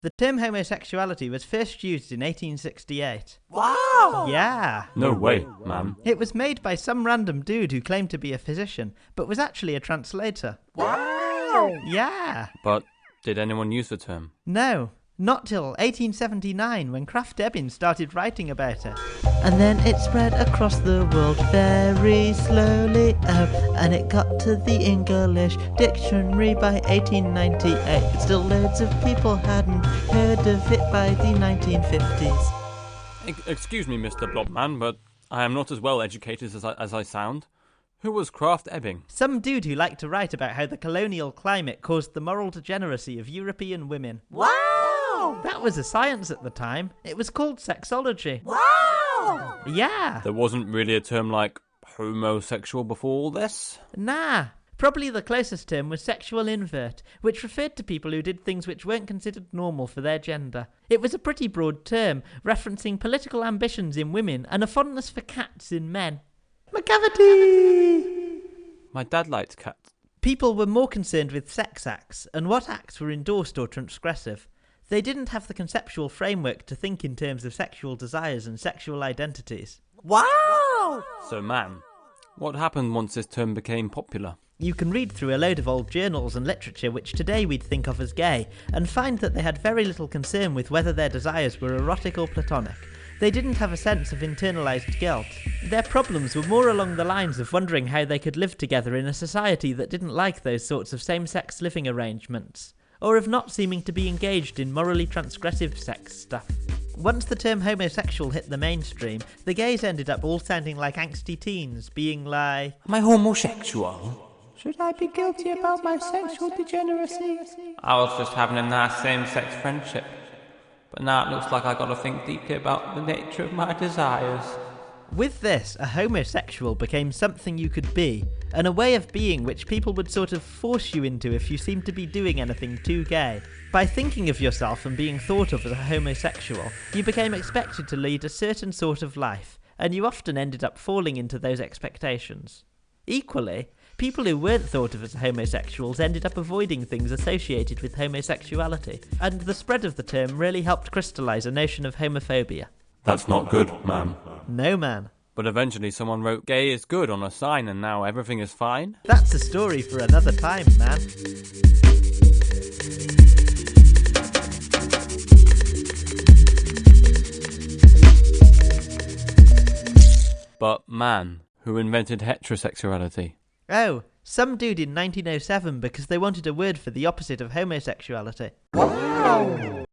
The term homosexuality was first used in 1868. Wow! Yeah. No way, man. It was made by some random dude who claimed to be a physician, but was actually a translator. Wow! Yeah. But did anyone use the term? No, not till 1879 when Krafft Ebing started writing about it. And then it spread across the world very slowly, and it got to the English dictionary by 1898. Still loads of people hadn't heard of it by the 1950s. Excuse me, Mr. Blobman, but I am not as well educated as I sound. Who was Krafft Ebing? Some dude who liked to write about how the colonial climate caused the moral degeneracy of European women. Wow! That was a science at the time. It was called sexology. Wow! Yeah. There wasn't really a term like homosexual before all this? Nah. Probably the closest term was sexual invert, which referred to people who did things which weren't considered normal for their gender. It was a pretty broad term, referencing political ambitions in women and a fondness for cats in men. McCavity! My dad liked cats. People were more concerned with sex acts and what acts were endorsed or transgressive. They didn't have the conceptual framework to think in terms of sexual desires and sexual identities. Wow! So, man, what happened once this term became popular? You can read through a load of old journals and literature which today we'd think of as gay, and find that they had very little concern with whether their desires were erotic or platonic. They didn't have a sense of internalised guilt. Their problems were more along the lines of wondering how they could live together in a society that didn't like those sorts of same-sex living arrangements, or of not seeming to be engaged in morally transgressive sex stuff. Once the term homosexual hit the mainstream, the gays ended up all sounding like angsty teens, being like, Am I homosexual? Should I be guilty about my sexual degeneracy? I was just having a nice same-sex friendship. But now it looks like I got to think deeply about the nature of my desires. With this, a homosexual became something you could be, and a way of being which people would sort of force you into if you seemed to be doing anything too gay. By thinking of yourself and being thought of as a homosexual, you became expected to lead a certain sort of life, and you often ended up falling into those expectations. Equally, people who weren't thought of as homosexuals ended up avoiding things associated with homosexuality, and the spread of the term really helped crystallise a notion of homophobia. That's not good, man. No, man. But eventually someone wrote gay is good on a sign and now everything is fine? That's a story for another time, man. But man, who invented heterosexuality? Oh, some dude in 1907 because they wanted a word for the opposite of homosexuality. Wow!